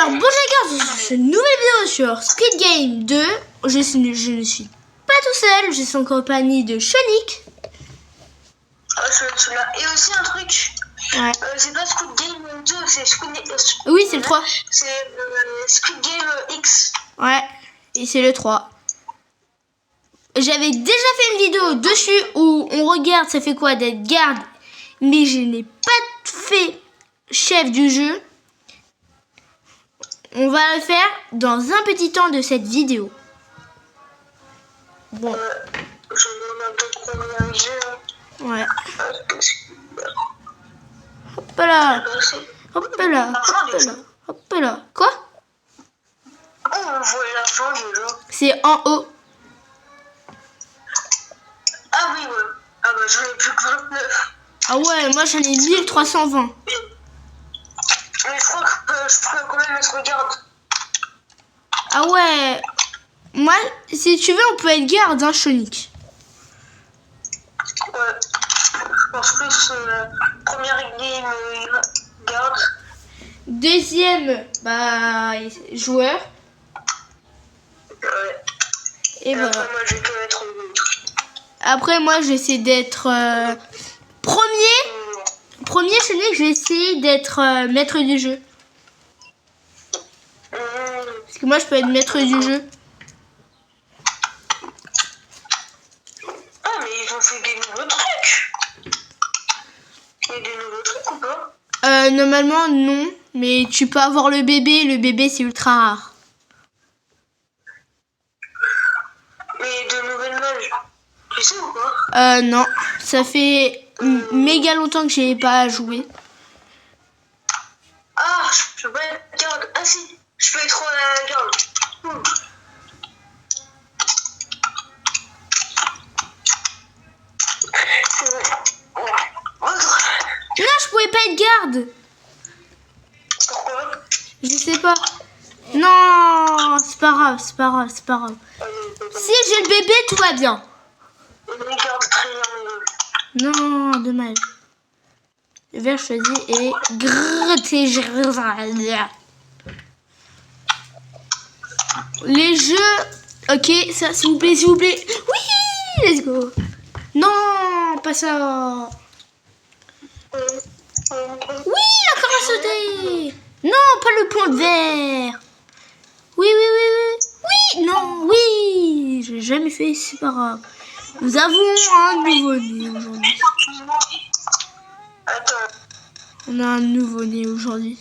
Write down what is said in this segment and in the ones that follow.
Alors, bonjour les gars, je suis une nouvelle vidéo sur Squid Game 2. Je ne suis pas tout seul, je suis en compagnie de Sonic. Et aussi un truc, Ouais. c'est pas Squid Game 2, c'est Squid Game... Oui, c'est le 3. C'est Squid Game X. Ouais, et c'est le 3. J'avais déjà fait une vidéo dessus où on regarde ça fait quoi d'être garde, mais je n'ai pas fait chef du jeu. On va le faire dans un petit temps de cette vidéo. Bon. Je me demande un peu combien de jeux. Ouais. Hop là. Hop là. Hop là. Hop là. Quoi? Oh, on voit l'argent déjà. C'est en haut. Ah oui, ouais. Ah bah j'en ai plus que 29. Ah ouais, moi j'en ai 1320. Mais je crois que je pourrais quand même être garde. Ah ouais. Moi, si tu veux, on peut être garde, hein, Sonic. Ouais. Je pense que c'est première game garde. Deuxième, bah, joueur. Ouais. Et Et voilà. après, moi, je peux être Après, moi, j'essaie d'être premier. Premier, Sonic, je vais essayer d'être maître du jeu. Parce que moi, je peux être maître du jeu. Ah, mais ils ont fait des nouveaux trucs. Il y a des nouveaux trucs ou pas? Normalement, non. Mais tu peux avoir le bébé. Le bébé, c'est ultra rare. Mais de nouvelles mages. Tu sais ou pas? Non. Ça fait méga longtemps que j'ai pas joué. Ah, je peux pas être garde. Ah si, je peux être garde. Non, je pouvais pas être garde. Pourquoi? Je sais pas. Non, c'est pas grave, c'est pas grave, c'est pas grave. Si j'ai le bébé, tout va bien. Garde triangle. Non, dommage. Vert choisi et gratter. Les jeux. Ok, ça, s'il vous plaît, s'il vous plaît. Oui, let's go. Non, pas ça. Oui, la corde a sauté. Non, pas le point de verre. Oui, oui, oui, oui. Oui, non, oui. J'ai jamais fait, c'est pas grave. Nous avons un nouveau-né aujourd'hui. Attends. On a un nouveau-né aujourd'hui.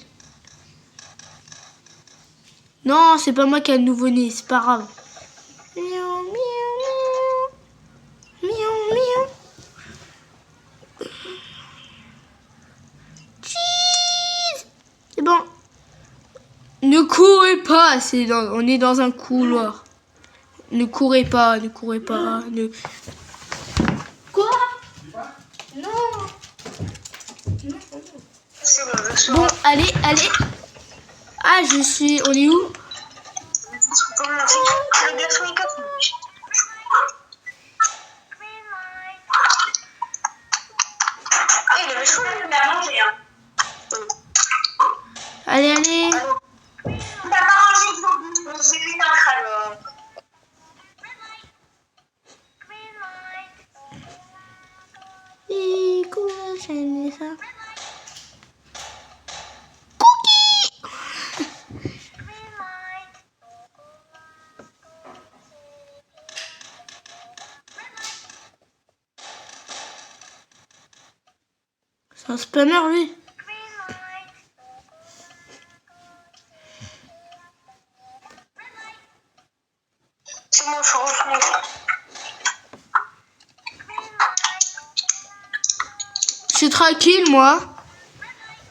Non, c'est pas moi qui ai un nouveau-né, c'est pas grave. Miaou, miaou, miaou. Miaou, miaou. Cheese. C'est bon. Ne courez pas, on est dans un couloir. Ne courez pas, ne courez pas. Quoi? Non. C'est bon, je suis Bon, allez, allez. Ah, on est où? le garçon est catholique. Ah, il avait chaud, il a mangé, hein. Allez, allez. T'as pas mangé, c'est une alors. Et comment j'aime ça? C'est un spammer, lui. C'est bon, je suis revenu. Je suis tranquille, moi.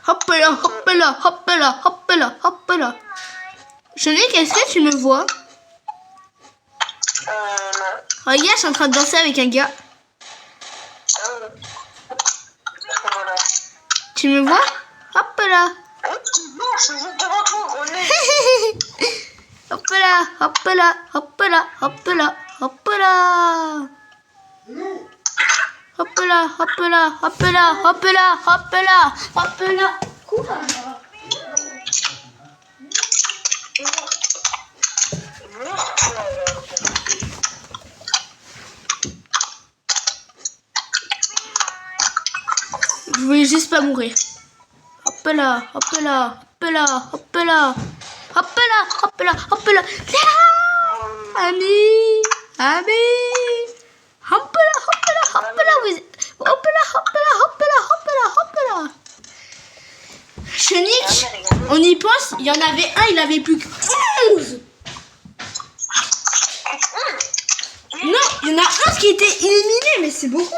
Hop là, hop là, hop là, hop là, hop là. Sonic, est-ce que tu me vois? Non. Regarde, je suis en train de danser avec un gars. Voilà. Tu me vois? Hop là. Oh, c'est bon, je suis juste devant toi, gros nez. Hop là, hop là, hop là, hop là, hop là. Hop là, hop là, hop là, hop là, hop là, hop là. Quoi? voulais juste pas mourir. Hop là, hop là, hop là, hop là. Hop là, hop là, hop là. Ami, ami. Hop là, hop là, hop là. Hop là, hop là, hop là, hop là, hop là. Chenille, on y pense, il y en avait un, il avait plus que 11. Non, il y en a 11 qui étaient éliminés, mais c'est beaucoup.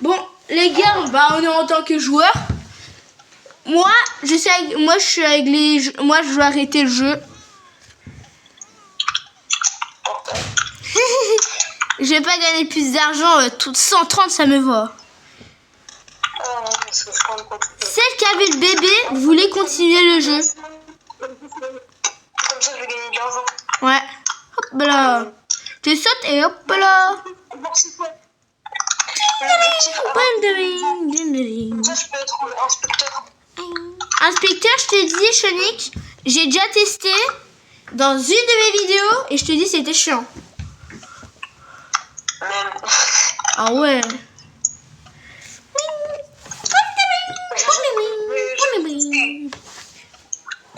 Bon, les gars, on est en tant que joueur. Moi, je suis avec les jeux. Moi, je vais arrêter le jeu. Je vais pas gagner plus d'argent. Tout 130, ça me va. Celle qui avait le bébé voulait continuer le jeu. Comme ça, je vais gagner de l'argent. Ouais. Hop là. Tu sautes et hop là. Ça, je peux être inspecteur. Inspecteur, je te dis, Chonique, j'ai déjà testé dans une de mes vidéos et je te dis c'était chiant. Même. Ah ouais.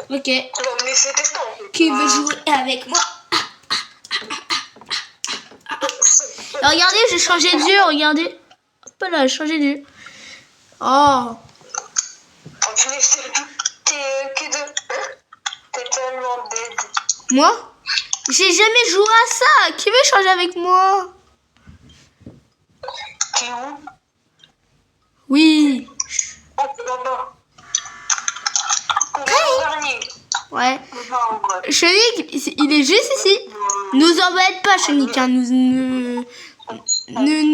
Ok. Mais c'est testant. Qui veut jouer avec moi? Regardez, j'ai changé de jeu, regardez. Hop là, j'ai changé de jeu. Oh. T'es tellement dead. Moi? J'ai jamais joué à ça. Qui veut changer avec moi? T'es où? Oui. Oh, t'es là-bas. Dernier. Ouais. Chenique, il est juste ici. Nous embête pas, Chenique. Hein. Ne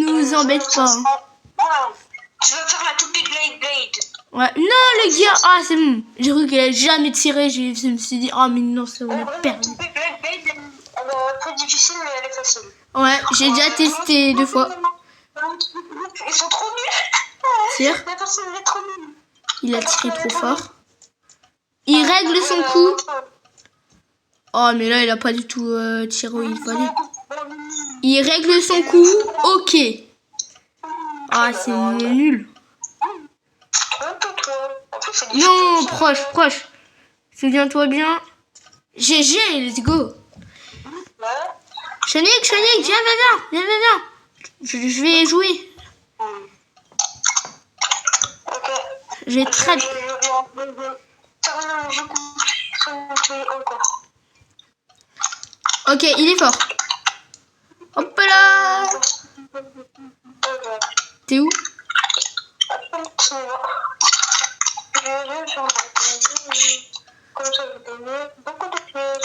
nous embête pas. Tu vas faire la toupie Blade. Ouais. Non, le gars. Ah, c'est bon. J'ai cru qu'il a jamais tiré. Je me suis dit, oh, mais non, c'est on a perdu. La toupie Blade, elle est très difficile, mais elle est facile. Ouais, j'ai déjà testé 2 fois. Ils sont trop nuls. Tire. La personne elle est trop nulle. Il a tiré trop fort. Il règle son coup. Oh, mais là, il a pas du tout tiré où il fallait. Il règle son coup. Ok. Ah, c'est nul. Non, proche. Souviens-toi bien. GG, let's go. Chenique, viens. Je vais jouer. J'ai très... Ok, il est fort. Hop là. T'es où?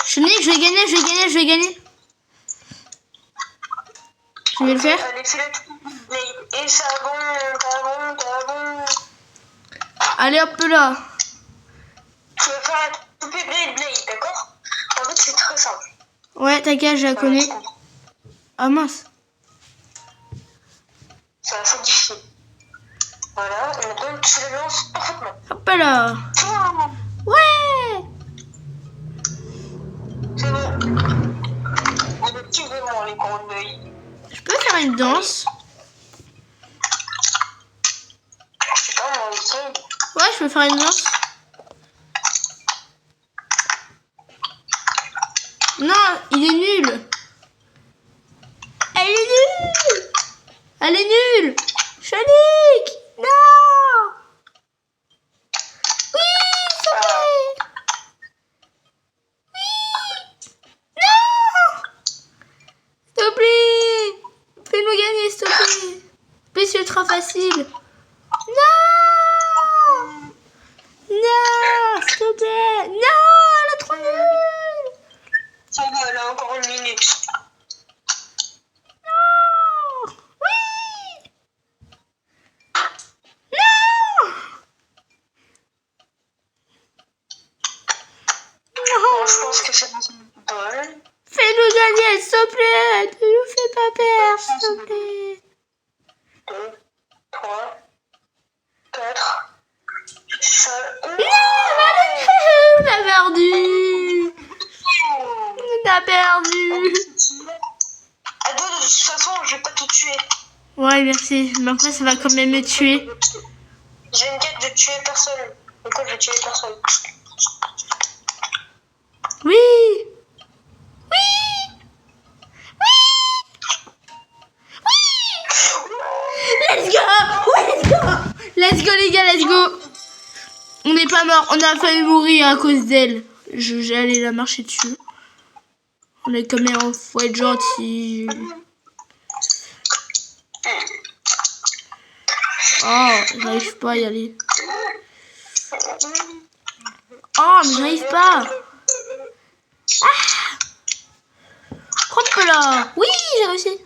Chenique, je vais gagner. Je vais le faire. Et ça bon. Allez, hop là. Tu vas faire la toupie Blade, d'accord? En fait, c'est très simple. Ouais, t'inquiète, je la connais. Ah mince. C'est assez difficile. Voilà, et maintenant tu le lances parfaitement. Hop là. Ouais. C'est bon. On est qui vraiment les grands œils? Je peux faire une danse? Je sais pas, moi, aussi. Ouais, je peux faire une danse. Non, il est nul. Elle est nulle. Chenique. Non. Oui, s'il te plaît. Oui. Non. S'il te plaît. Fais-nous gagner, s'il te plaît. Mais c'est ultra facile. Non. Non, s'il te plaît. Non, elle est trop nulle. Ça va, elle a encore une minute. Non. Oui. Non. Bon, je pense que c'est dans une bonne. Fais-nous gagner, s'il te plaît. Ne nous fais pas perdre, s'il te plaît. 2, 3, 4, 5. On a perdu. On a perdu. De toute façon, je vais pas te tuer. Ouais, merci. Mais après, ça va quand même me tuer. J'ai une quête de tuer personne. Donc je vais tuer personne. Oui. Let's go. Ouais, let's go. Let's go les gars, let's go. On n'est pas mort, on a failli mourir à cause d'elle. J'allais la marcher dessus. On est quand même, faut être gentil. Oh, j'arrive pas à y aller. Oh, mais j'arrive pas. Ah. Hop là. Oui, j'ai réussi.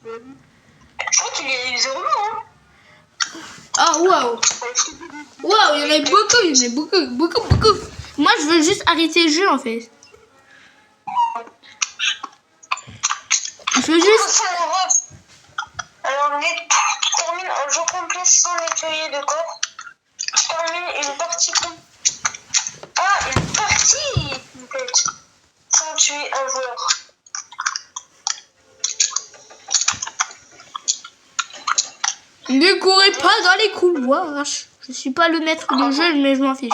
Je crois qu'il y a eu 0 mort, hein. Ah, waouh. Waouh, il y en a beaucoup. Moi, je veux juste arrêter le jeu, en fait. Je veux juste... Alors, termine un jour complet sans nettoyer de corps. Termine une partie... Ah, une partie complète sans tuer un joueur. Ne courez pas dans les couloirs. Je suis pas le maître du jeu, mais je m'en fiche.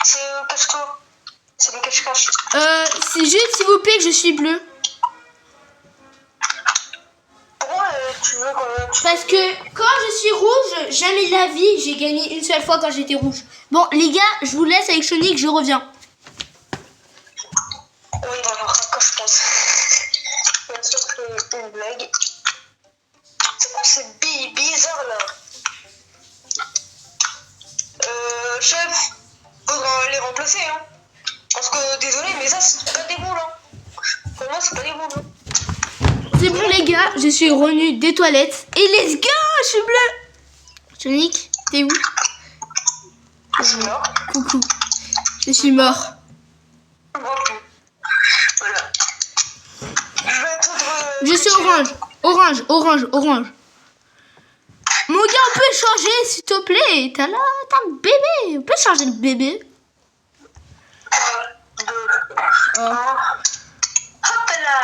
C'est cache-toi. C'est des cache-cache. C'est juste, s'il vous plaît, que je suis bleu. Pourquoi tu veux Parce que quand je suis rouge, jamais de la vie, j'ai gagné une seule fois quand j'étais rouge. Bon, les gars, je vous laisse avec Sonic, je reviens. Oui, d'accord, je pense. Bien sûr que c'est une blague. C'est quoi ce bizarre là? Chef, faudra les remplacer, hein. Parce que, désolé, mais ça, c'est pas des boules, hein. Pour moi, c'est pas des boules. C'est bon, les gars, je suis revenu des toilettes. Et let's go, je suis bleu. Sonic, t'es où? Je suis mort. Coucou. Je suis mort. Voilà. Je vais attendre. Je suis orange. Mon gars, on peut changer, s'il te plaît. T'as un bébé. On peut changer le bébé. 2, 1. Hop là.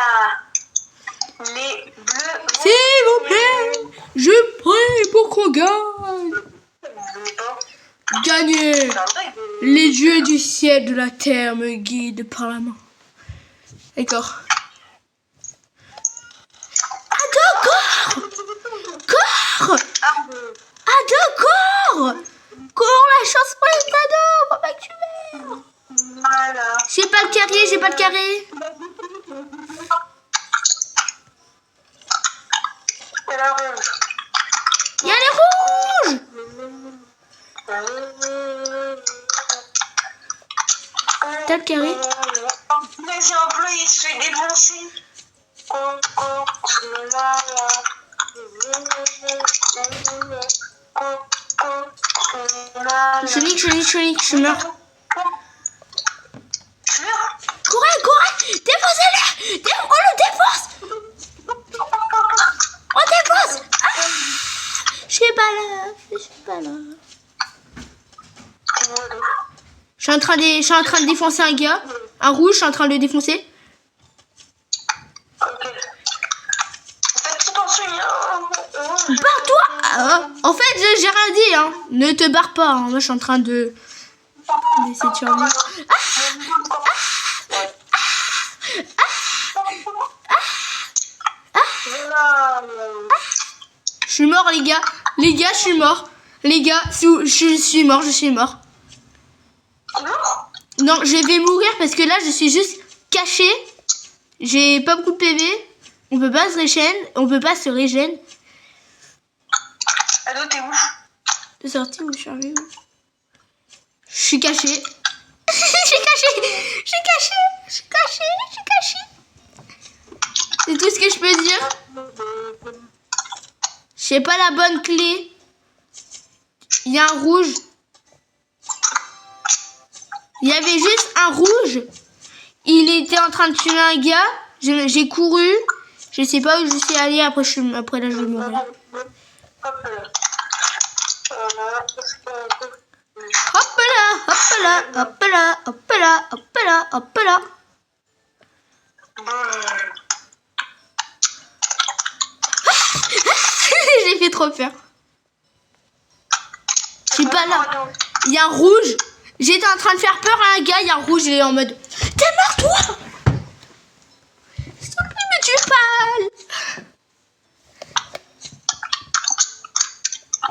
Les bleus. S'il vous plaît, je prie pour qu'on gagne. Gagner. Les dieux du ciel de la terre me guident par la main. D'accord. Ah, d'accord. Corps. Ah, d'accord. Cours, la chance pour les cadeaux. Faut pas que tu meurs. Voilà. J'ai pas le carré. C'est la rouge. Il y a les rouges. T'as le carré? Mais j'ai un bleu, il se fait défoncer. Sonic, je meurs. Tu meurs? Courez, défoncez-le. On le défonce. On défonce. Ah, je suis pas là. Je suis en train de défoncer un gars. Un rouge, je suis en train de le défoncer. Ok. Faites attention, Barre-toi. En fait, j'ai rien dit, hein. Ne te barre pas, hein. Moi, je suis en train de... d'essayer de survivre. Je suis mort, les gars. Je suis mort. Les gars, je suis mort. Non, je vais mourir parce que là, je suis juste caché. J'ai pas beaucoup de PV. On peut pas se régène. Allô, t'es où? T'es sorti ou je suis arrivé? Je suis caché. Je suis caché. C'est tout ce que je peux dire. J'ai pas la bonne clé. Il y a un rouge. Il y avait juste un rouge. Il était en train de tuer un gars. J'ai couru. Je sais pas où je suis allée. Après là, je vais mourir. Hop là. trop peur. Je suis pas là. Il y a un rouge. J'étais en train de faire peur à un gars. Il y a un rouge. Il est en mode. T'es mort, toi! S'il te plaît, me tue pas!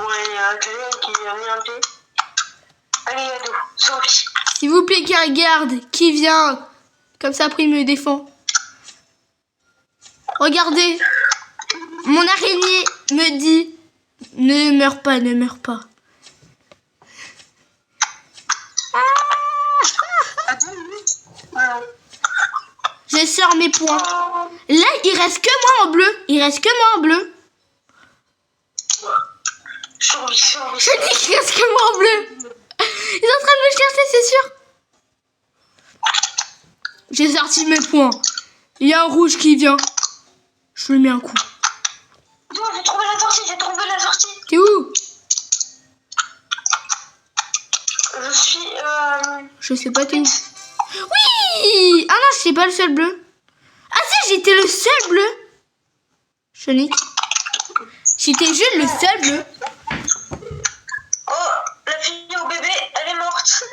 Ouais, il y a quelqu'un qui vient regarder. Allez, Ado, sauve. S'il vous plaît, qui regarde. Qui vient? Comme ça, après, il me défend. Regardez. Mon araignée me dit. Ne meurs pas, ne meurs pas. Je sors mes points. Là, il reste que moi en bleu. Il reste que moi en bleu. Survie. Je dis qu'il reste que moi en bleu. Ils sont en train de me chercher, c'est sûr. J'ai sorti mes points. Il y a un rouge qui vient. Je lui mets un coup. Non, j'ai trouvé la sortie. T'es où? Je suis... Je sais pas, t'es où? Oui! Ah non, je suis pas le seul bleu. Ah si, j'étais le seul bleu. Sonic. J'étais juste le seul bleu. Oh, la fille au bébé, elle est morte.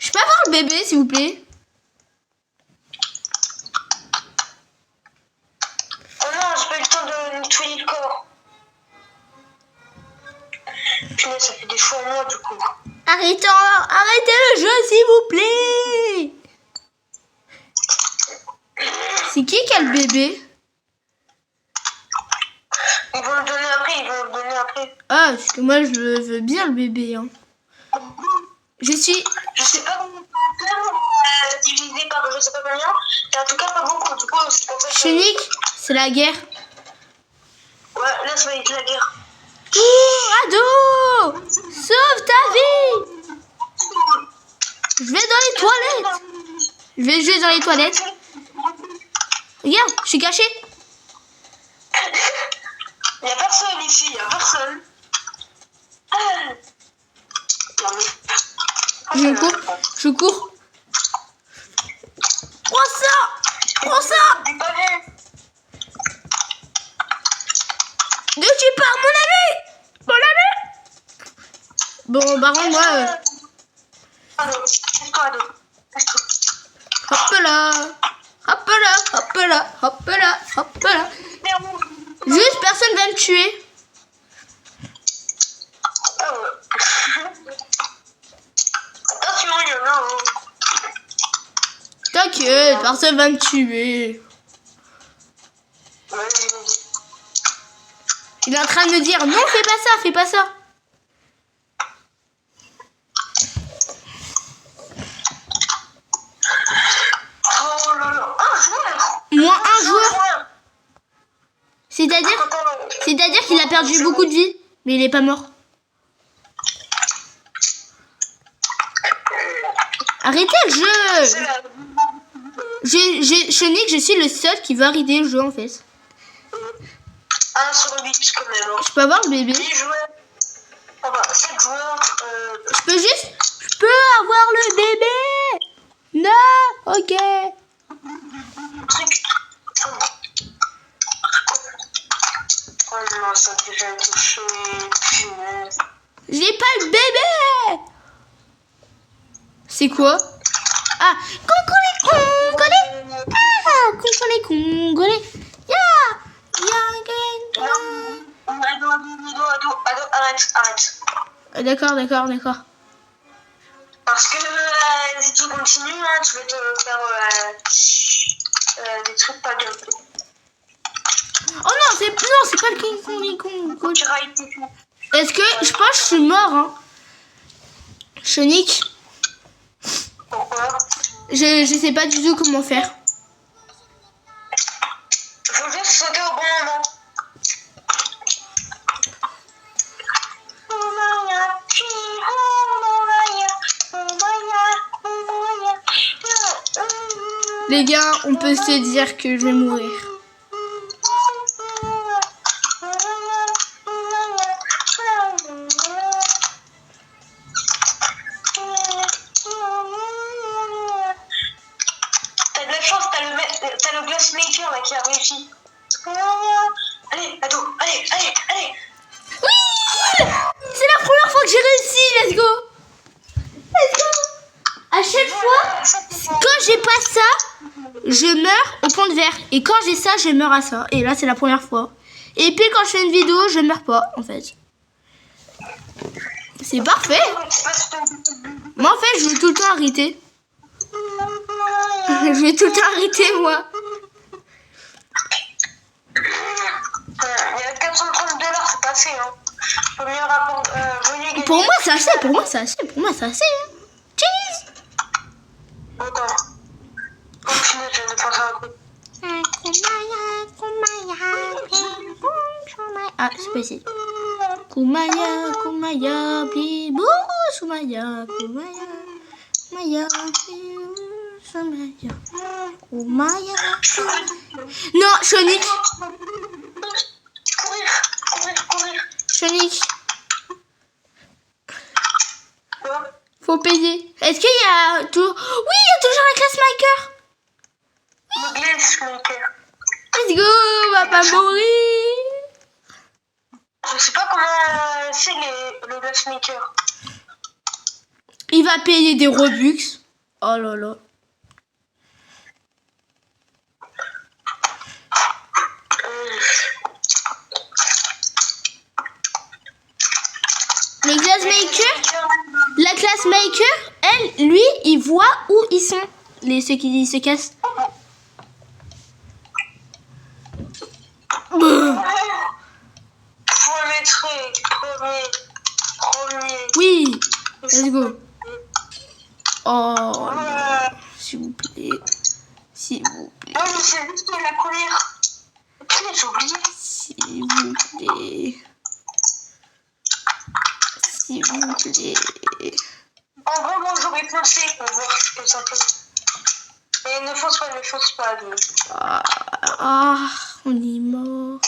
Je peux avoir le bébé, s'il vous plaît? Oh non, j'ai pas eu le temps de nettoyer le corps. Punaise, ça fait des choix en moi, du coup. Arrêtez le jeu, s'il vous plaît. C'est qui a le bébé? Ils vont le donner après, Ah, parce que moi, je veux bien le bébé. Hein. Je suis... Je sais pas comment divisé par je sais pas combien, mais en tout cas pas beaucoup. Du coup, c'est pour ça que... Sonic, c'est la guerre. Ouais, là, ça va être la guerre. Ado! Sauve ta vie! Je vais dans les toilettes. Je vais juste dans les toilettes. Regarde, je suis caché. Il y a personne ici, il y a personne. Non, mais... Je cours. Prends ça! Dis pas vrai. Ne tue pas mon ami! Bon, par contre, moi... Ado, laisse-toi, Ado. Laisse-toi. Hop là! Hop là! Hop là! Hop là! Hop là! Merde. Juste, personne va me tuer. Ah ouais. Attention, il y en a un. T'inquiète, personne va me tuer. Vas-y. Il est en train de me dire, non, fais pas ça. Oh là là. Un joueur. Moins un joueur. C'est-à-dire qu'il a perdu beaucoup de vie, mais il est pas mort. Arrêtez le jeu. Sonic, je suis le seul qui va arrêter le jeu en fait. 1 sur 8 quand même. Je peux avoir le bébé? 10 joueurs. Enfin, 7 joueurs. Je peux avoir le bébé? Non. Ok. Truc. Oh non, ça a déjà été chaud. Punaise. J'ai pas le bébé. C'est quoi? Ah, congolais. Ah, congolais. Ado, arrête. D'accord. Parce que si tu continues, hein, tu vas te faire des trucs pas bien. Oh non, c'est pas le King Kong. Est-ce que je pense que je suis mort, hein? Sonic, Pourquoi? je sais pas du tout comment faire. Faut juste sauter au bon moment. Les gars, on peut se dire que je vais mourir. T'as de la chance, t'as le glassmaker là qui a réussi. Allez, Ado, allez. Oui! let's go. Let's go. À chaque fois, quand j'ai pas ça, je meurs au point de verre. Et quand j'ai ça, je meurs à ça. Et là, c'est la première fois. Et puis quand je fais une vidéo, je meurs pas, en fait. C'est parfait. Moi, en fait, je veux tout le temps arrêter. Je vais tout le temps arrêter, moi. Il y a 430 $, c'est pas assez, hein. Faut mieux rapporter. Pour moi, c'est assez. Pour moi, c'est assez. Pour moi, c'est assez. Cheese. Attends. Continue, je viens de penser à un truc. Ah, c'est pas ici. Kumaya, Kumaya, bibou, Sumaya, Kumaya, Kumaya, bibou, Sumaya, Kumaya. Non, Sonic. Courir. Sonic, Quoi? faut payer. Est-ce qu'il y a tout... Oui, il y a toujours la classe Maker. Le glitch maker. Let's go, on va pas mourir. Je sais pas comment c'est le glitch maker. Il va payer des Robux. Oh là là. Les class Maker, la class Maker, elle, lui, il voit où ils sont, ceux qui se cassent. Premier. Oui, let's go. Oh, s'il vous plaît. S'il vous plaît. Non, mais c'est juste la première. Putain, j'ai oublié. S'il vous plaît. S'il vous plaît. En gros, moi, j'aurais foncé pour voir ce que ça fait. Mais ne fonce pas. Donc. On est mort.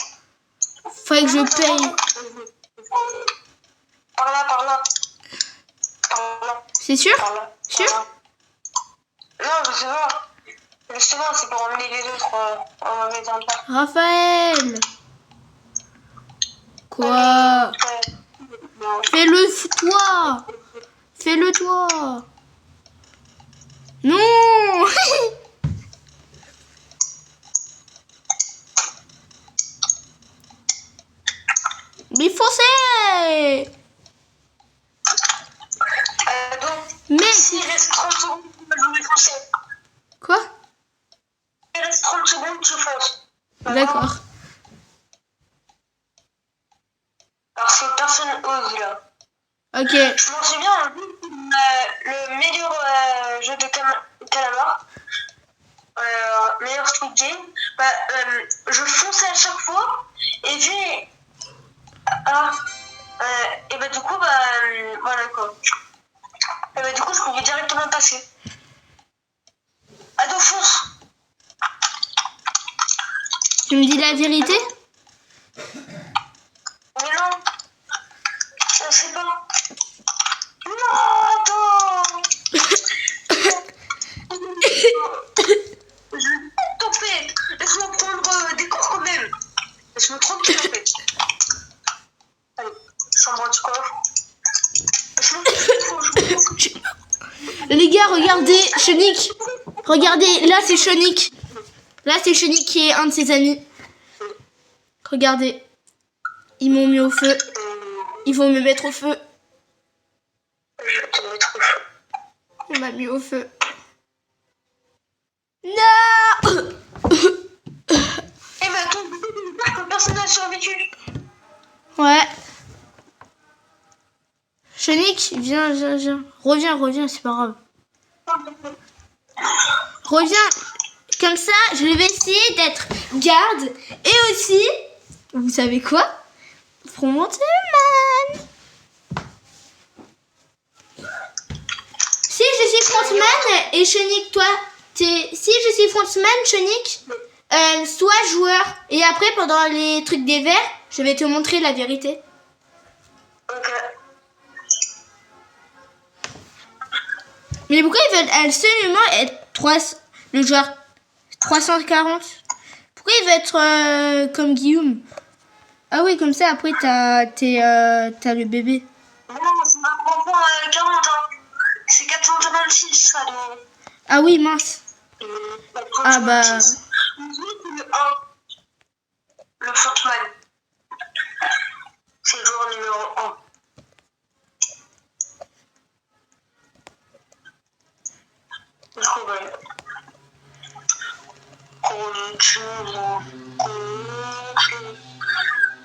Faudrait que je paye. Par là. C'est sûr? Par là. Sûr? Non, je sais pas. Justement, c'est pour emmener les autres en mauvais endroit. Raphaël. Quoi? Fais-le toi. Fais-le toi. Non. Mais foncez. Donc, Mais s'il reste 30 secondes, je vais foncer. quoi? Il reste 30 secondes, tu fonces. D'accord. Parce que personne ose là. Ok. Je m'en souviens, le meilleur jeu de calamar, meilleur Squid Game, je fonçais à chaque fois et puis et bah du coup voilà quoi. Et bah du coup je pouvais directement passer. Ado, fonce. Tu me dis la vérité? Mais non, je sais pas. Non, attends. Je vais tout faire. Laisse-moi prendre des cours quand même. Laisse-moi tranquille en fait. Allez, chambre du coffre. Les gars, regardez, Chenique. Regardez, là c'est Chenique. Là c'est Chenique qui est un de ses amis. Regardez. Ils m'ont mis au feu. Ils vont me mettre au feu. Je vais te mettre au feu. On m'a mis au feu. Non. Eh ben attends, personne n'a survécu. Ouais. Chenique, viens. Reviens, c'est pas grave. Reviens. Comme ça, je vais essayer d'être garde. Et aussi, vous savez quoi? Frontman. Si je suis frontman et Chenique, toi, si je suis frontman, Chenique, sois joueur. Et après, pendant les trucs des verts, je vais te montrer la vérité. Ok. Mais pourquoi ils veulent absolument être le joueur 340? Pourquoi il veut être comme Guillaume? Ah oui, comme ça, après, t'as le bébé. Non, je m'apprends pas 440, hein. C'est 456, ça, donc. Ah oui, mince. Ah bah... Le 1, le Fortman. C'est le joueur numéro 1. Du coup, voilà.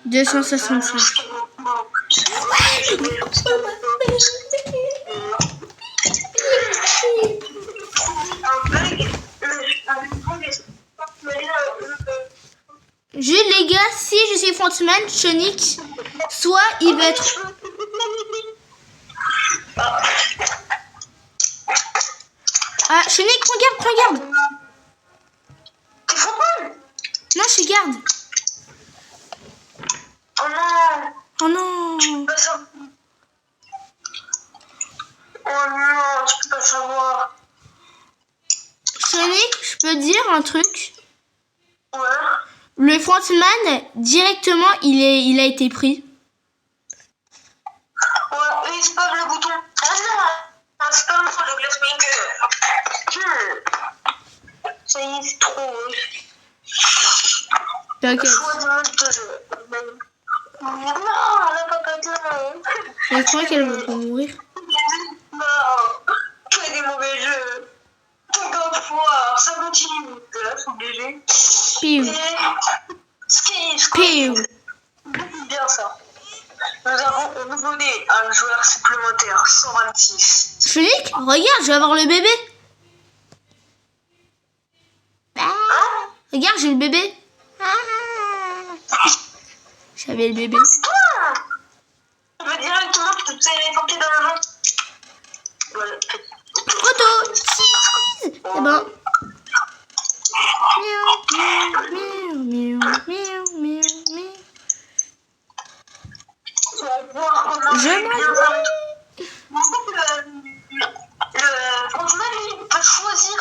265. Juste les gars, si je suis Frontman, Sonic, soit il va être... Ah, Sonic, prends garde. T'es Frontman? Non, je suis garde. Oh non. Oh non. Pas ça. Oh non, tu peux pas savoir. Sonic, je peux dire un truc. Ouais. Le Frontman, directement, il a été pris. Ouais, il spam le bouton. Ah non, un spam sur le glassmaker. Ça y est, c'est trop. T'inquiète. Choix de mode de jeu. Non, la papette là. Je crois qu'elle va mourir. Non, fais des mauvais jeux. God of War, ça continue. Là, c'est obligé. Piou. Ski. Piou. Bien ça. Nous avons donné un joueur supplémentaire, 126. Sonic, regarde, je vais avoir le bébé. Hein? Regarde, j'ai le bébé. J'avais le bébé. Ah, tu veux directement te téléporter dans la main. Voilà. Photo. Cheese. C'est bon. Miaou. Tu vas voir comment Je bien ça. En fait, le Frontman, lui, il peut choisir.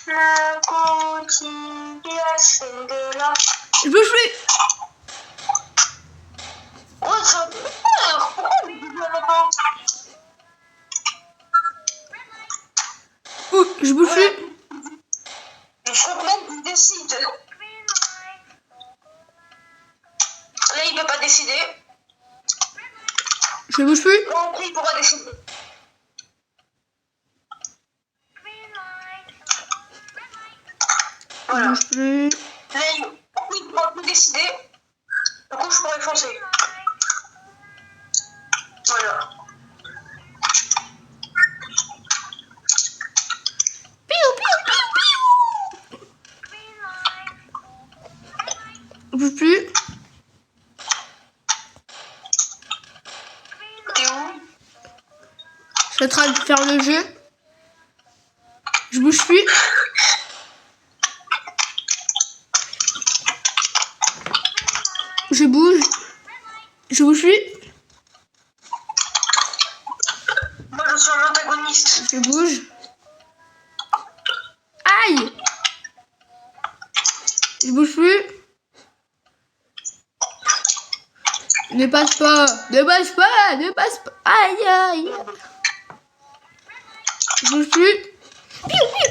La continuation de la... Je bouge plus. Oh, ça peur. Pourquoi on dit là-bas? Je bouge plus. Le Frontman, il décide. Là, il peut pas décider. Je bouge plus. Là, après, il pourra décider. Je Voilà. bouge plus. Là, il pourra plus décider. Du coup, je pourrais foncer. Voilà. Je bouge plus. T'es où? Je suis en train de faire le jeu. Je bouge plus. Je bouge. Je bouge plus. Moi, je suis un antagoniste. Je bouge. Aïe. Je bouge plus. Ne passe pas. Ne passe pas. Ne passe pas. Aïe, aïe. Je bouge plus. Piou, piou.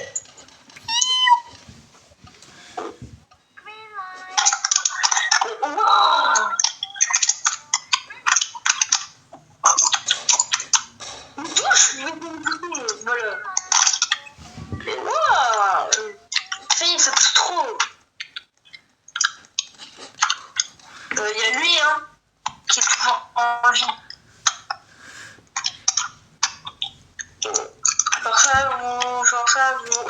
Wow. Une touche, je vais te donner. Voilà. Waouh. Ça y est, ça pousse trop. Il y a lui, hein, qui est toujours en vie. Genre ça, vous...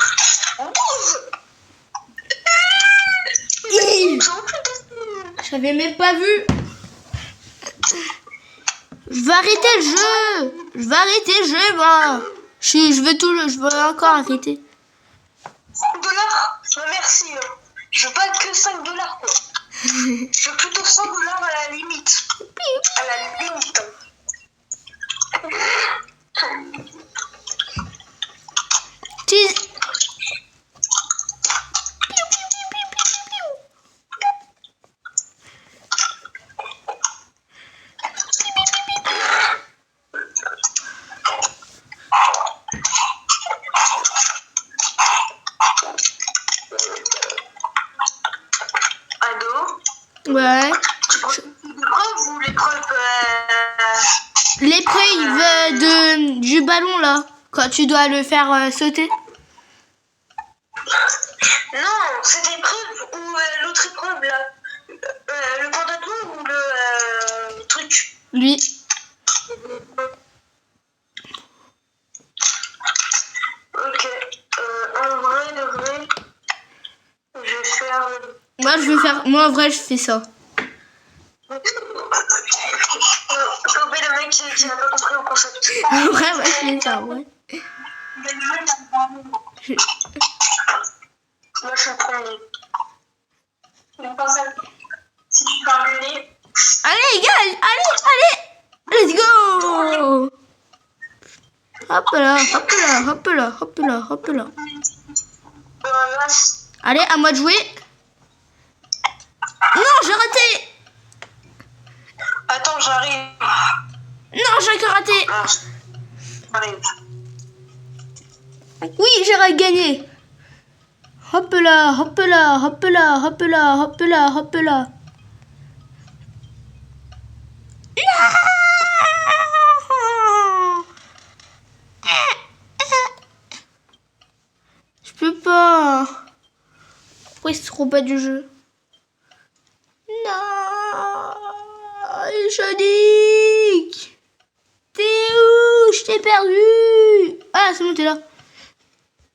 J'avais même pas vu. Je vais arrêter le jeu. Je vais arrêter le jeu, moi. Je veux encore arrêter. 5 $? Merci. Je veux pas que 5 $, quoi. Je veux plutôt 100 $ à la limite. À la limite. Cheese. Ouais. L'épreuve ou l'épreuve L'épreuve du ballon là, quand tu dois le faire sauter. Non, cette épreuve ou l'autre épreuve là. Le pentathlon ou le truc. Lui. Ok. En vrai, de vrai, je vais faire. Moi en vrai je fais ça. Topé le mec qui n'a pas compris le concept. En vrai moi je fais ça, ouais. Moi, je suis le premier. Si tu parles le nez. Allez gars, allez, let's go. Hop là, hop là, hop là, hop là, hop là. Allez, à moi de jouer. Non, j'ai raté. Attends, j'arrive. Non, j'ai que raté. J'arrive. Oui, j'ai gagné. Hop là, hop là, hop là, hop là, hop là, hop là. Je peux pas. Pourquoi ils se trompent pas du jeu? Non, Sonic, t'es où? Je t'ai perdu. Ah, c'est bon, t'es là.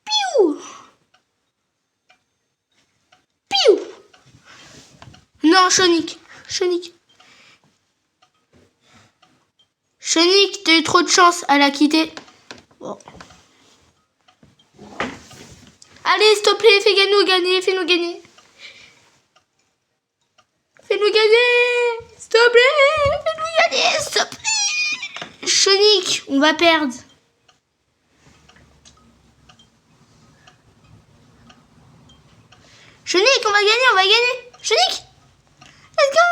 Piou. Piou. Non, Sonic. Sonic, t'as eu trop de chance à la quitter. Bon. Allez, s'il te plaît, fais-nous gagner, fais-nous gagner. Fais-nous gagner, s'il te plaît, fais-nous gagner, s'il te plaît. Sonic, on va perdre. Sonic, on va gagner. Sonic, let's go.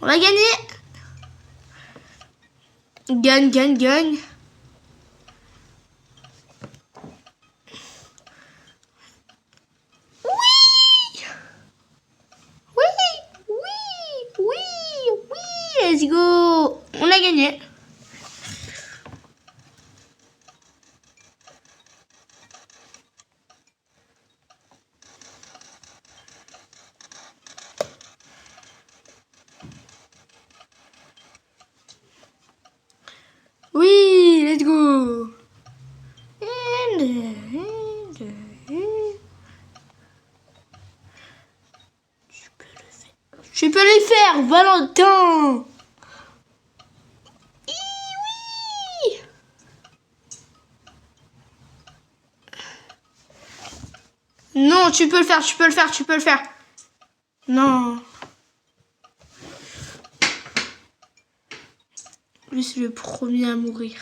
On va gagner. Gagne. Oui, let's go. On a gagné. Oui, let's go. Tu peux les faire, Valentin. Oui. Non, tu peux le faire. Non. Lui, c'est le premier à mourir.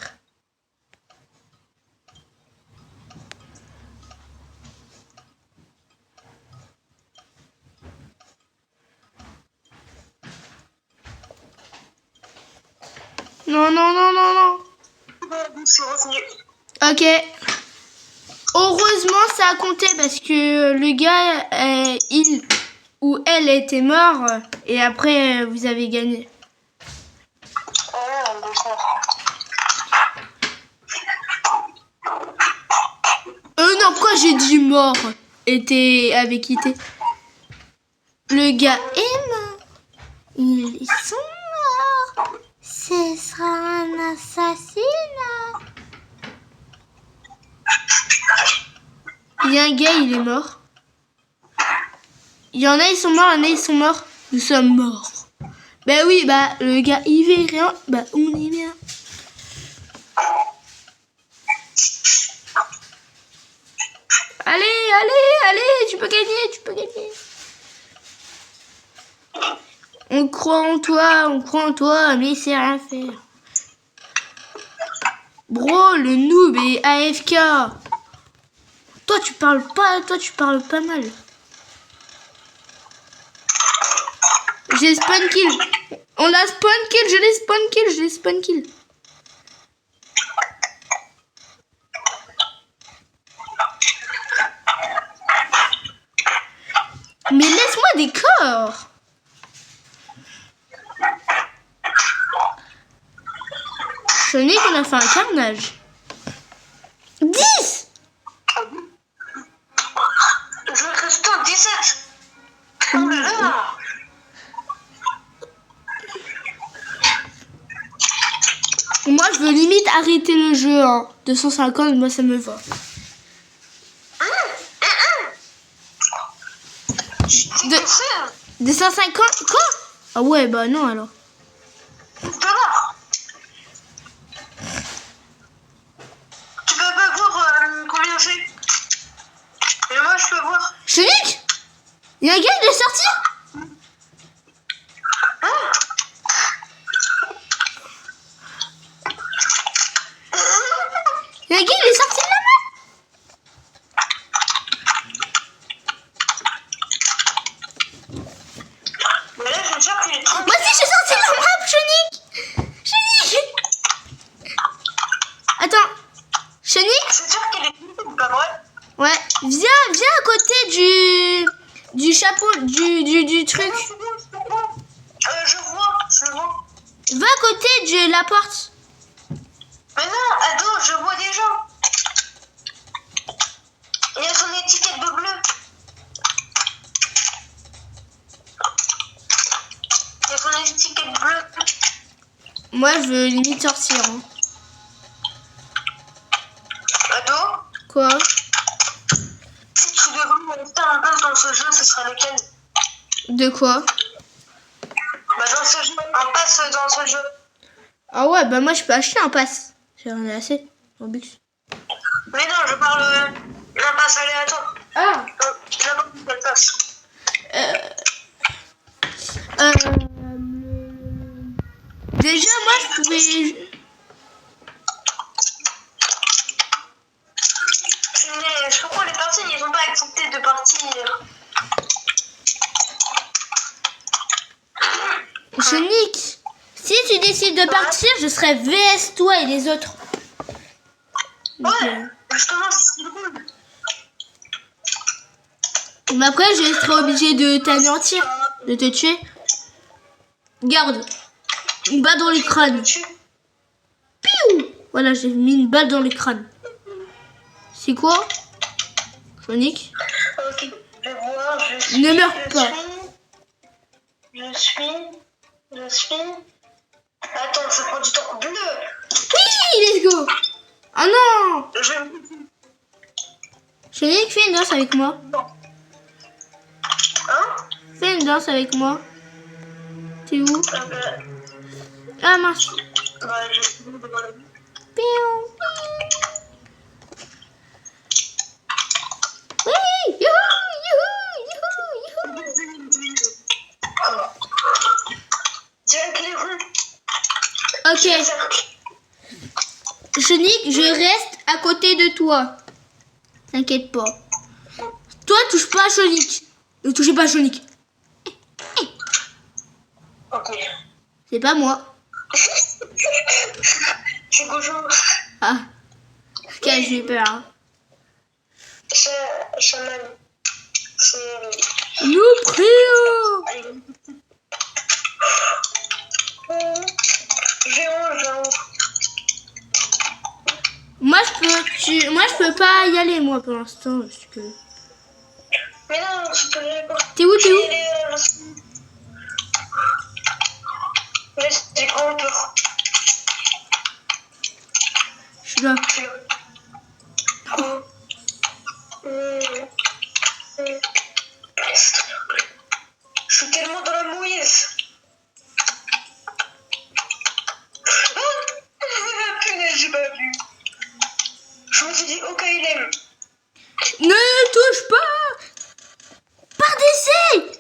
Non. Je suis revenu. Ok. Heureusement, ça a compté parce que le gars, il ou elle était mort et après, vous avez gagné. Oh, d'accord. Non, pourquoi j'ai dit mort? Avait quitté. Le gars est mort. Ils sont morts. Ce sera un assassinat. Il y a un gars, il est mort. Il y en a, ils sont morts, Nous sommes morts. Bah oui, le gars, il fait rien. On est bien. Allez, tu peux gagner. On croit en toi, mais c'est rien faire. Bro, le noob est AFK. Toi, tu parles pas mal. J'ai spawn kill. On l'a spawn kill, je l'ai spawn kill. Mais laisse-moi des d'accord. Sonic, on a fait un carnage. 10. Je reste à 17. Oh là là. Moi, je veux limite arrêter le jeu. Hein. 250, moi, ça me va. De... 250 quoi? Ah ouais, bah non alors. $. Tu peux pas voir combien c'est? Et moi, je peux voir. Sonic? Il y a un gars, il est sorti? Il y a un gars, il est sorti de là-bas? Mais là, je suis sûr qu'il est tranquille. Moi aussi, je suis sorti de la map, Sonic! Sonic! Attends. Sonic? C'est sûr qu'il est tranquille, pas vrai? Ouais. Viens à côté du chapeau, du truc. Je vois. Va à côté de la porte. Mais non, ado, je vois des gens. Il y a son étiquette de bleu. Il y a son étiquette bleue. Moi, je veux limite sortir. Hein. Ado, Quoi? si tu devrais monter un pass dans ce jeu, ce sera lequel? De quoi? Bah dans ce jeu, un pass dans ce jeu. Ah ouais, bah moi, je peux acheter un pass. J'en ai assez. En bus. Mais non, je parle d'un pass aléatoire. Ah! N'importe quel pass. Déjà, moi, je pouvais... Mais je comprends, les personnes, ils n'ont pas accepté de partir. Sonic, si tu décides de partir, je serai VS toi et les autres. Ouais, justement, c'est drôle. Mais après, je serai obligé de t'anéantir, de te tuer. Garde, une balle dans les crânes. Piou! Voilà, j'ai mis une balle dans les crânes. C'est quoi? Sonic? Ok, je vais voir, je suis... Ne meurs pas. Je suis... Attends, ça prend du temps. Bleu! Oui, let's go! Oh non! Sonic, fais une danse avec moi. Hein? Fais une danse avec moi. T'es où? Ah mince. Bah, je... Piou. Oui! Youhou! Tiens, qu'il est rue. Ok. Sonic, je reste à côté de toi. T'inquiète pas. Toi, touche pas à Sonic. Ne touchez pas à Sonic. Ok. C'est pas moi. Je suis Gojo. Ah. Ok, j'ai eu peur. Hein. Chaman. C'est... Nous prions. Géant. Moi, je peux pas y aller, moi, pour l'instant. Parce que... Mais non, tu peux aller pas. T'es où? J'ai grand peur. Je suis là. Je suis tellement dans la mouise. Punaise, j'ai pas vu. Je me suis dit, ok, il aime. Ne touche pas. Par d'essai.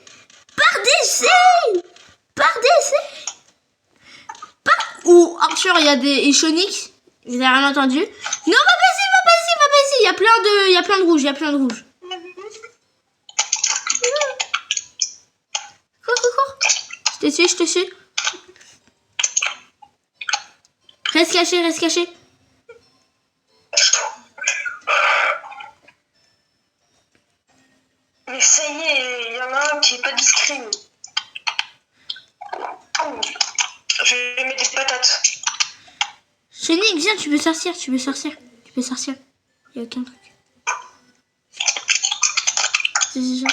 Ou Arthur, il y a des Sonic. Vous avez rien entendu? Non, va passer. Il y a plein de rouge. Cours. Je te suis. Reste caché. Mais ça y est, il y en a un qui est pas discret. Sonic, viens, tu peux sortir, tu peux sortir. Tu peux sortir. Il n'y a aucun truc. C'est ça.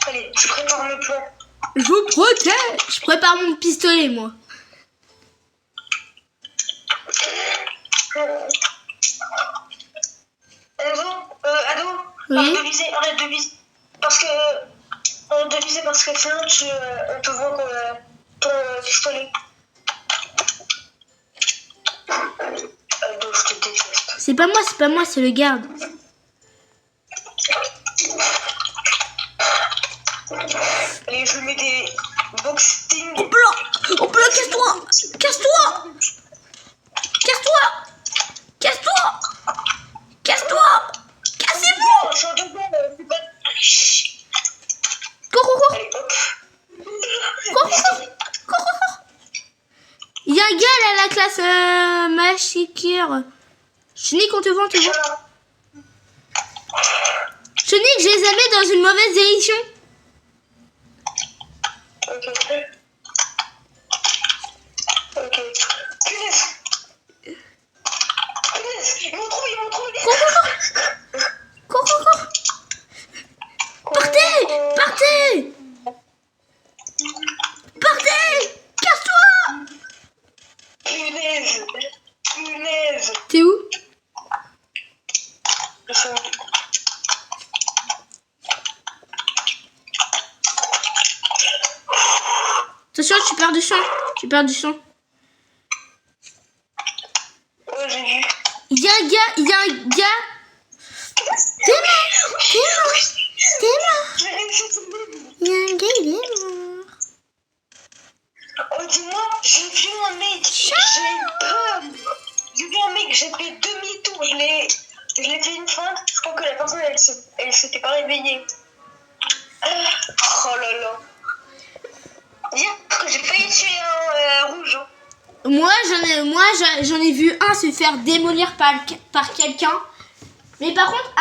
Allez, je prépare le plan. Je vous protège. Je prépare mon pistolet, moi. Ado, Oui. arrête de viser. Parce que. Arrête de viser parce que sinon on te voit ton pistolet. Ado, je te déteste. C'est pas moi, c'est le garde. Allez, je mets des boxing. Oh là, casse-toi. Casse-toi. Casse-toi. Casse-toi. Casse-toi. Cassez-vous. Je suis en dedans, c'est pas. Cours. Allez, hop. Cours. Il y a un gars là à la classe machiqueur. Sonic, on te voit, Sonic, je les avais dans une mauvaise direction. Ok. Punaise, ils m'ont trouvé. Cours. Partez. Casse-toi. Punaise. T'es où? Attention, tu perds du sang. Ouais, j'ai vu. Il y a un gars. T'es mort. J'ai réussi à tomber. Il y a un gars, il est mort. Oh, dis-moi, j'ai vu un mec. J'ai peur. J'ai vu un mec, j'ai fait demi-tour. Je l'ai fait une fois. Je crois que la personne, elle s'était pas réveillée. Oh là là. Dire que j'ai failli tuer un rouge. Moi, j'en ai vu un se faire démolir par quelqu'un. Mais par contre,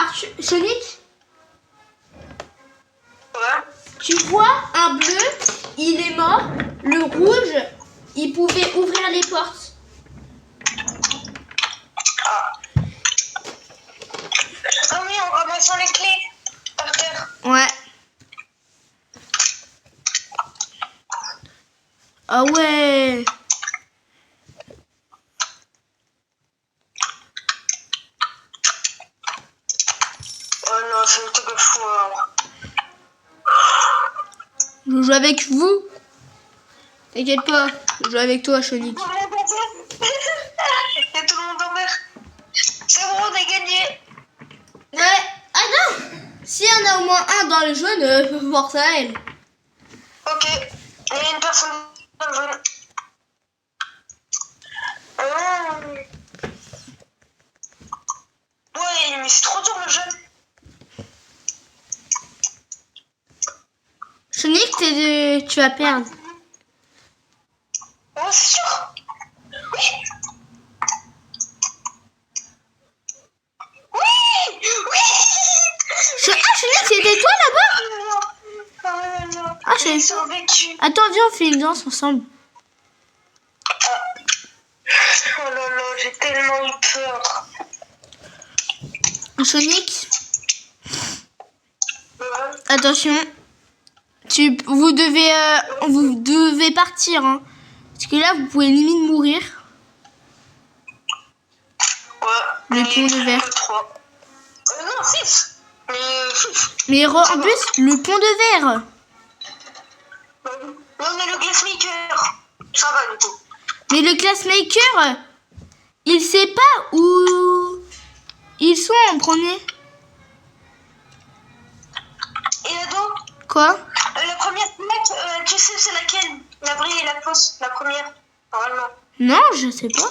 Sonic, Ouais. tu vois, un bleu, il est mort. Le rouge, il pouvait ouvrir les portes. Ah oui, en ramassant les clés par terre. Ouais. Ah ouais. Oh non, c'est une truc de fou. Je joue avec vous. T'inquiète pas, je joue avec toi, Sonic. Tout le monde en mer. Il y a tout le monde en mer. C'est bon, on a gagné. Ouais. Ah non. S'il y en a au moins un dans le jaune, force à elle. Ok, il y a une personne dans le jaune. Ouais, mais c'est trop dur le jaune. Sonic, tu vas perdre. Oh, c'est sûr. Oui. Sonic, c'était toi là-bas? Ah, J'ai survécu. Attends, viens, on fait une danse ensemble. Oh là là, j'ai tellement eu peur. Sonic, attention. Vous devez partir, hein. Parce que là, vous pouvez limite mourir. Ouais. Le pont de verre. 3. Non, 6. Mais en plus, le pont de verre. On a le glassmaker. Ça va du coup. Mais le classmaker, il sait pas où ils sont en premier. Et Ado, Quoi? la première plaque, tu sais c'est laquelle? La vraie et la fausse, la première, normalement. Non, je sais pas.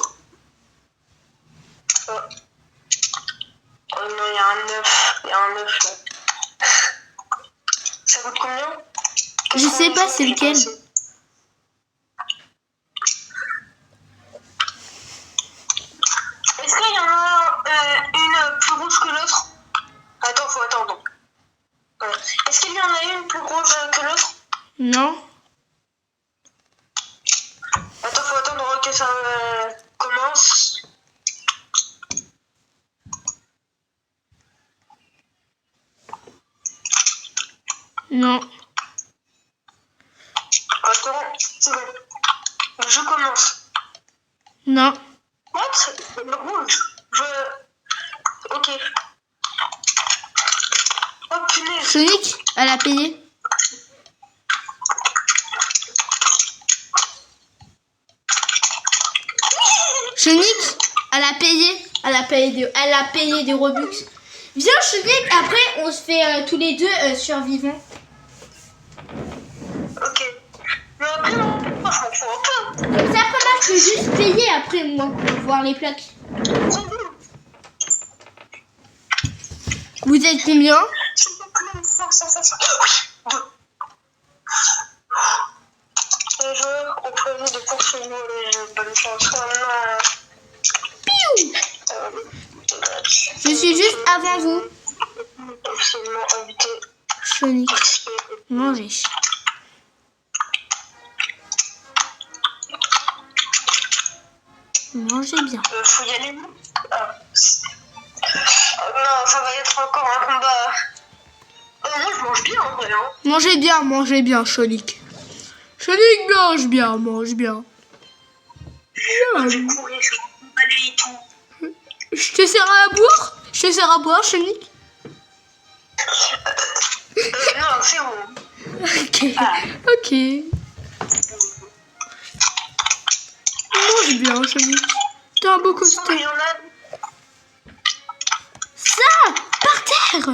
Oh, oh non, il y a un 9. Il y a un 9 là. Ça coûte combien? Je sais pas c'est lequel. change que l'autre? Non. Attends, faut attendre que ça commence. Non. Attends, c'est bon. Le jeu commence. Non. What? Le rouge. Ok. Oh punaise. Sonic, elle a payé. Sonic, elle a payé. Elle a payé des Robux. Viens Sonic, après on se fait tous les deux survivants. Ok. Mais après, non, moi je m'en fous un peu. Comme ça, après moi je peux juste payer après moi pour voir les plaques. Vous êtes combien? Les joueurs ont prévu de poursuivre les bonnes chances. Piou. Je suis juste avant vous. Absolument invité. Sonic, mangez. Mangez bien. Faut y aller. Non, ça va être encore un combat. Moi je mange bien en vrai. Hein. Mangez bien, Sonic. Sonic, mange bien, mange bien. Je vais courir, je vais aller et tout. Je te sers à boire? Je te sers à boire, Sonic? Non, c'est bon. Ok. Ok. Mange bien, Sonic. T'es un beau costaud. Il y en a. Ça, par terre.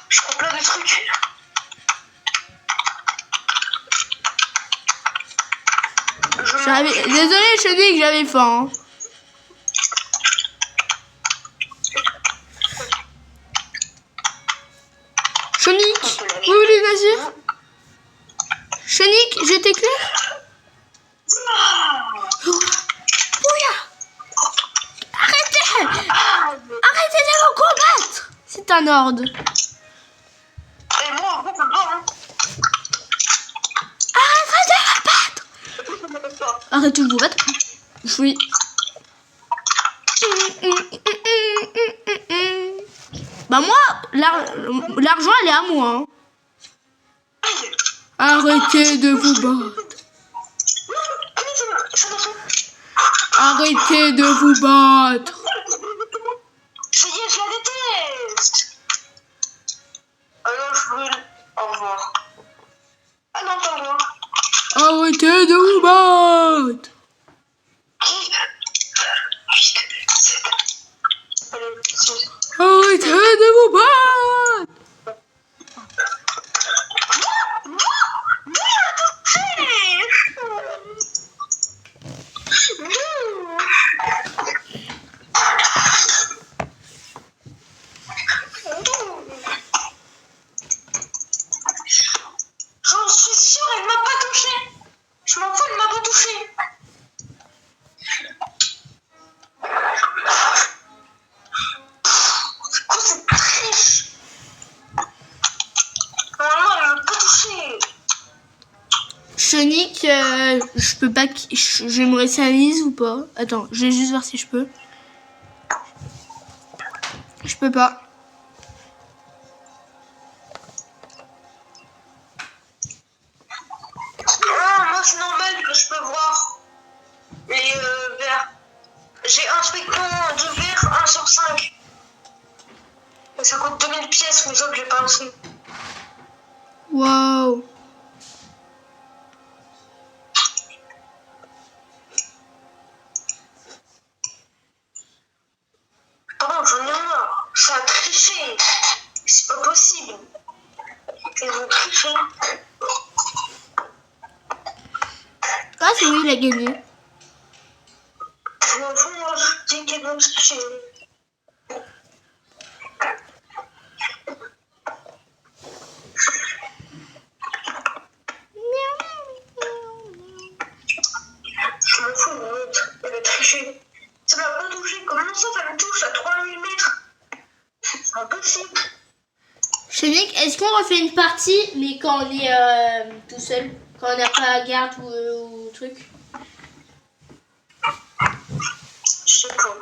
Je prends plein de trucs. Désolé, Sonic, j'avais faim. Hein. Sonic, vous voulez agir? Sonic, je t'éclaire? Ouya! Arrêtez! Arrêtez de me combattre! C'est un ordre. Et moi, on peut pas, hein. Arrêtez de me battre! Arrêtez de vous battre. Oui. Bah moi, l'argent, elle est à moi. Hein. Arrêtez de vous battre. Arrêtez de vous battre. Ça y est, je la déteste. Alors je brûle. Au revoir. Ah non, pas moi. Arrêtez de vous battre. Arrêtez de vous battre. J'en suis sûre, elle m'a pas touché. Je m'en fous, elle m'a pas touché. C'est quoi cette triche? Normalement, elle m'a pas touché. Sonic, je peux pas. J'aimerais ça lise ou pas? Attends, je vais juste voir si je peux. Je peux pas. Ah, moi, c'est normal que je peux voir les verts. J'ai un spectron de vert 1 sur 5. Et ça coûte 2000 pièces, mais ça que j'ai pas aussi. Waouh. Pardon, j'en ai marre. Ça a triché. C'est pas possible. Ils ont triché. Ah, c'est oui, il a gagné. Je m'en fous, moi, je dis qu'ils vont tricher. Je m'en fous, l'autre, elle a triché. Ça m'a pas touché. Comment ça me touche à 3000 mètres? C'est impossible. Chenique, est-ce qu'on refait une partie, mais quand on est tout seul? Quand on n'a pas garde ou truc? Je sais pas.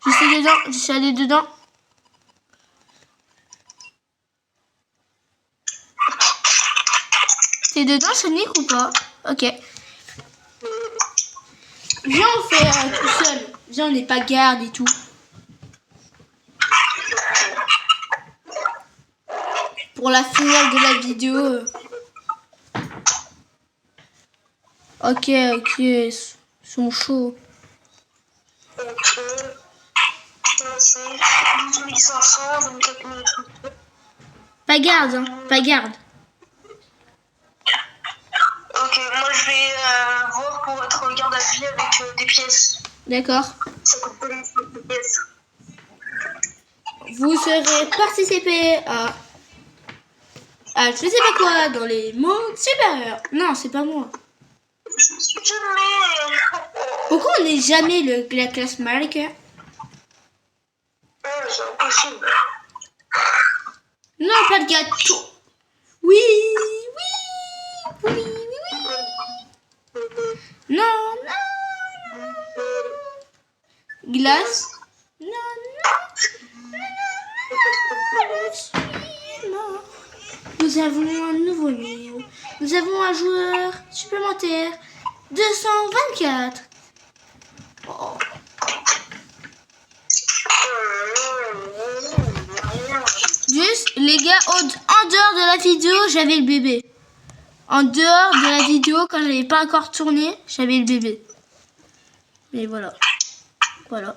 Je suis allé dedans. T'es dedans, Chenique, ou pas? Ok. Viens, on fait tout seul. Viens, on n'est pas garde et tout. Pour la finale de la vidéo. Ok, ils sont chauds. Ok. 12 500, 24 000. Pas garde, hein. Pas garde. Ok, moi je vais voir pour être garde à vue avec des pièces. D'accord. Ça coûte pas des pièces. Vous serez participé à je sais pas quoi dans les mondes supérieurs. Non, c'est pas moi. Je suis jamais. Pourquoi on n'est jamais la classe marqueur? C'est impossible. Non, pas de gâteau. Oui, oui, oui, oui, oui. Non, non, non. Glace. Non, non. Je suis mort. Nous avons un nouveau numéro. Nous avons un joueur supplémentaire. 224. Oh. Juste, les gars, en dehors de la vidéo, j'avais le bébé. En dehors de la vidéo, quand je n'avais pas encore tourné, j'avais le bébé. Mais voilà. Voilà.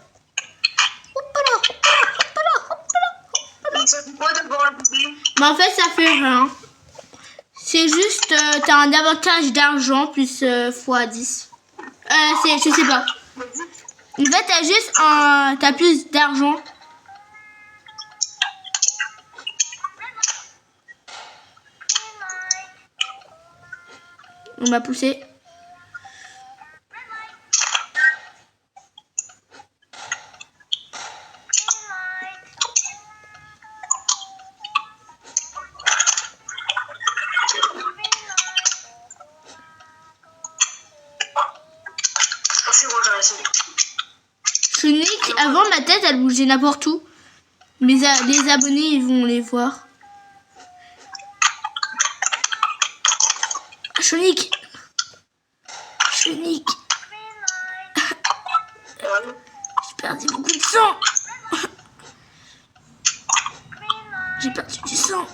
Mais en fait, ça fait rien. C'est juste, t'as un avantage d'argent plus x10. Je sais pas. En fait, t'as juste t'as plus d'argent. On m'a poussé. Chenique, avant ma tête, elle bougeait n'importe où. Mais les abonnés, ils vont les voir. Chenique. Chenique. J'ai perdu beaucoup de sang. J'ai perdu du sang.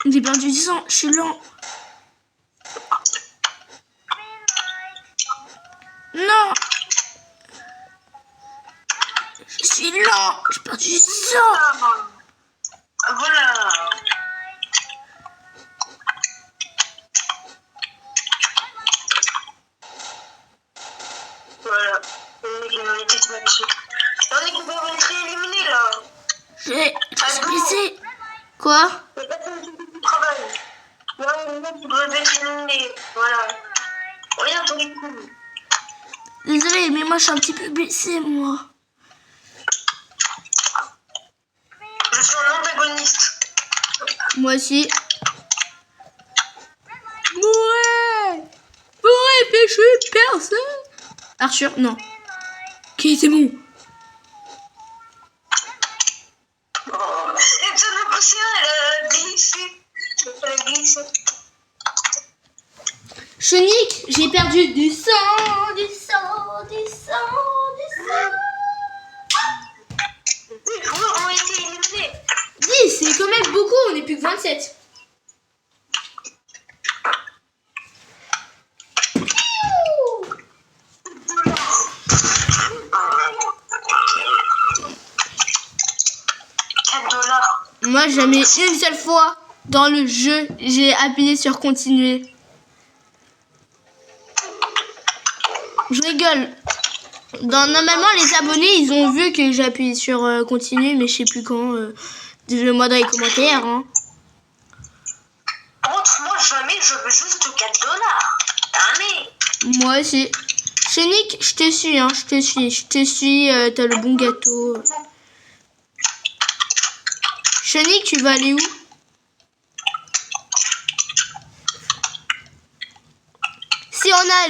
J'ai perdu du sang, je suis lent. Non. Je suis lent, j'ai perdu du sang. Voilà. Voilà. On était là-dessus. On est combien de être éliminé là? Je suis blessée. Quoi? Il n'y a pas de travail. Là, on doit être éliminé. Voilà. Regarde tous les coups. Désolée, mais moi je suis un petit peu blessée, moi. Je suis un antagoniste. Moi aussi. Ouais. Pour empêcher personne. Arthur, non. Qui était bon? Oh. Et tu le poussé, elle a glissé. Elle a glissé. Chenique, j'ai perdu du sang, du sang, du sang, du sang. Les joueurs ont été éliminés. 10, c'est quand même beaucoup, on n'est plus que 27. Moi, jamais une seule fois dans le jeu, j'ai appuyé sur continuer. Je rigole. Normalement, les abonnés, ils ont vu que j'ai appuyé sur continuer, mais je sais plus quand. Dites-le-moi dans les commentaires. Hein. Par contre, moi, jamais, je veux juste $4. Jamais. Moi aussi. Chenique, je te suis, hein, je te suis. T'as le bon gâteau. Chenille, tu vas aller où? Si on a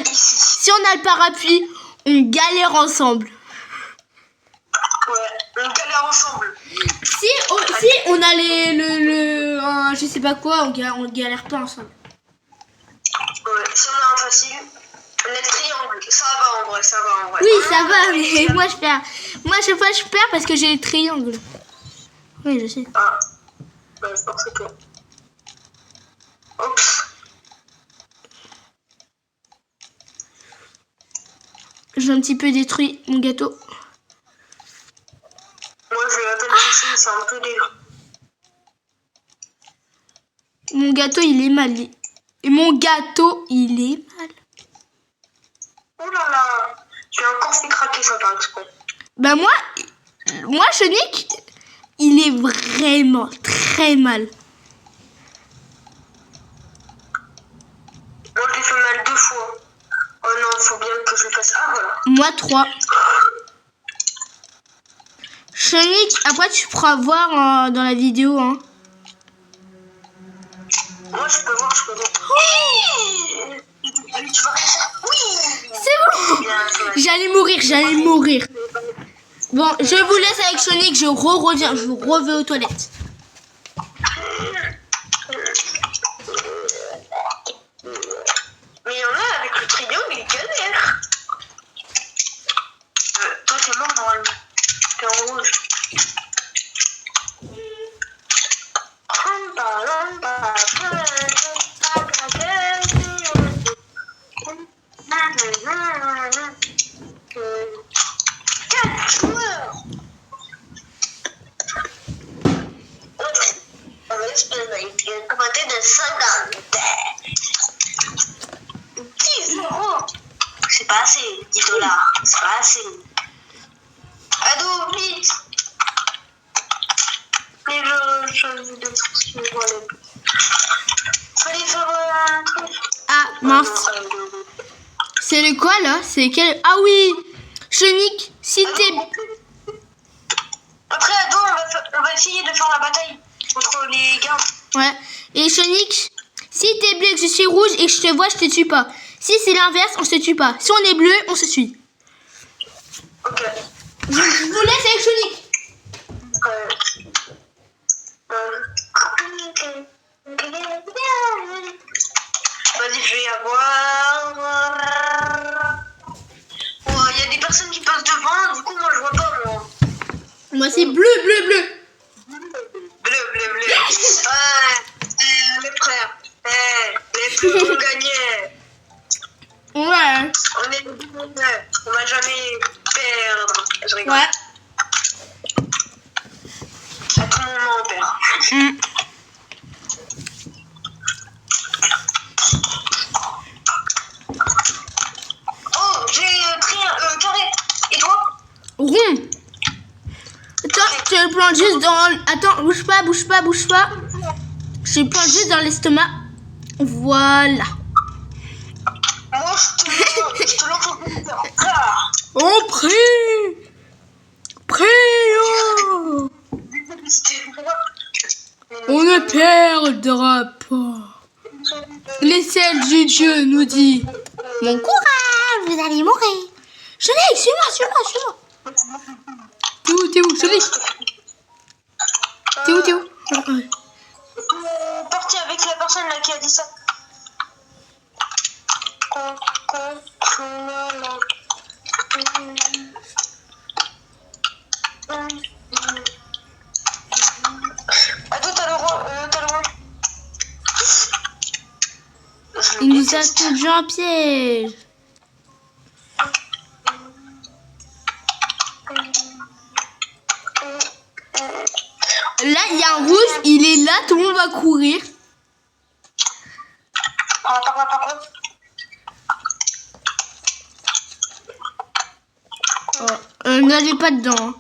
le parapluie, on galère ensemble. Ouais, on galère ensemble. Si on a je sais pas quoi, on galère pas ensemble. Ouais, si on a un facile, on a le triangle. Ça va en vrai, ça va en vrai. Oui, ça va, mais moi je perds. Moi, à chaque fois, je perds parce que j'ai les triangles. Oui, je sais. Ah, bah, je pense que... Oups. J'ai un petit peu détruit mon gâteau. Moi, je vais à peine toucher, c'est un peu dégueu. Mon gâteau, il est mal. Et mon gâteau, il est mal. Oh là là, tu as encore fait craquer ça par exprès. Bah moi, Sonic, il est vraiment très mal. Moi, je l'ai fait mal 2 fois. Oh non, il faut bien que je le fasse. Ah, voilà. Moi, 3. Sonic, après tu pourras voir dans la vidéo. Hein. Moi, je peux voir. Oui, tu vas réussir. Oui. C'est bon. J'allais mourir. Bon, je vous laisse avec Sonic, je reviens, je reviens aux toilettes. Mais il y en a avec le triangle, il galère. Toi, t'es mort normalement. T'es en rouge. Commenter de 50. 10 euros. C'est pas assez. 10 $. C'est pas assez. Ado, vite. Mais fallait faire un truc. Ah, mince. C'est le quoi là? C'est quel? Ah oui, Sonic, si t'es... Après, Ado, on va essayer de faire la bataille contre les gardes. Ouais. Et Sonic, si t'es bleu et que je suis rouge et que je te vois, je te tue pas. Si c'est l'inverse, on se tue pas. Si on est bleu, on se suit. Ok. Je vous laisse avec Sonic. Vas-y, je vais avoir... Oh, il y a des personnes qui passent devant, du coup, moi, je vois pas, moi. Moi, c'est bleu. Bleu. Les frères. Les plus vont gagner. Ouais. On est on va jamais perdre. Je rigole. Ouais. À tout moment, on perd. Oh, j'ai carré. Et toi? Rond. Attends, je te le plante juste dans... Attends, bouge pas. Je te le plante juste dans l'estomac. Voilà. Moi, je te lance au compteur. Ah. Oh, prie. Oh. On ne perdra pas. L'essai du Dieu nous dit... Mon courage, vous allez mourir. Sonic, suis-moi. T'es où, Sonic? T'es où? Parti avec la personne là qui a dit ça. Attends, t'as le roi. Il nous a tendu un piège. Là, il y a un rouge, il est là, tout le monde va courir. Par contre. N'allez pas dedans. Hein.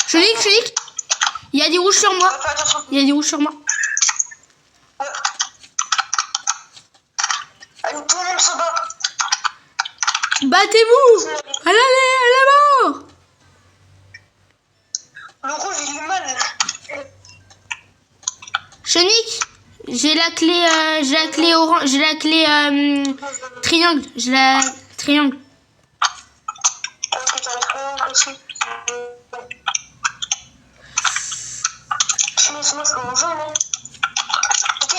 Sonic, il y a des rouges sur moi. Allez, tout le monde se bat. Battez-vous. Allez, à la mort. Le rouge, il est mal. Sonic, j'ai la clé orange, j'ai la clé triangle, j'ai la triangle. Ok, t'as le triangle aussi. Sinon, je peux en jaune, hein. Ok.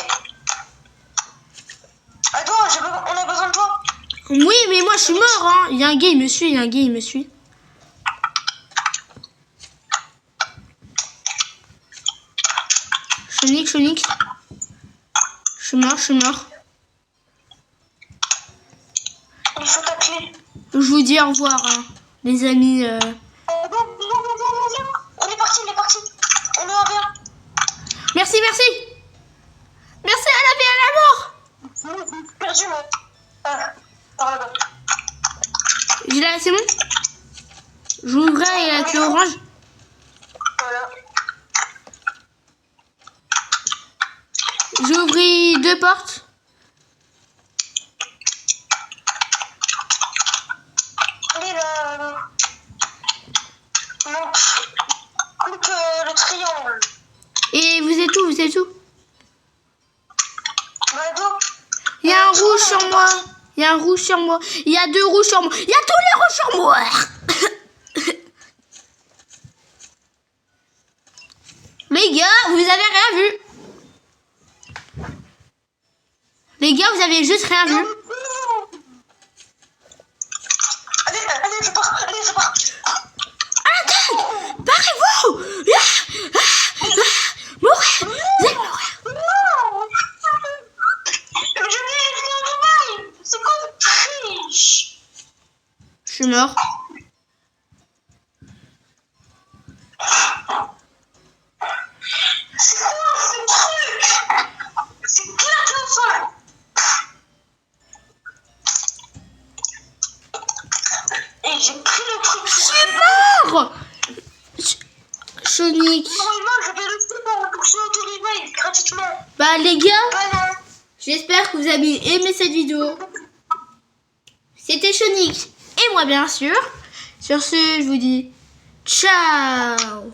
Attends, on a besoin de toi. Oui, mais moi je suis mort, hein. Il y a un gars, il me suit, il me suit. Sonic. Je suis mort. Il faut ta clé. Je vous dis au revoir, hein, les amis. Viens. On est parti. On est en bien. Merci. Merci à la vie, à la mort. Perdu, moi. Ah, par là-bas. J'ai la, c'est bon. J'ouvrais la clé orange. Voilà. J'ai ouvert 2 portes. Allez, là. Non. Plus que le triangle. Et vous êtes où? Bah, donc. Il y a un rouge sur moi. Il y a 2 rouges sur moi. Il y a tous les rouges sur moi. Les gars, vous avez rien vu. Les gars, vous avez juste rien vu. Allez, je pars. À l'attaque. Barrez-vous. Mourez. Vous allez mourir. Non. Je vais venir au travail. C'est quoi cette triche? Je suis mort. C'est quoi ce truc? C'est clair comme ça. Et j'ai pris le truc. Je suis mort. Sonic. Normalement, je vais le faire pour que ça te réveille gratuitement. Bah les gars, Bah non. j'espère que vous avez aimé cette vidéo. C'était Sonic et moi bien sûr. Sur ce, je vous dis ciao.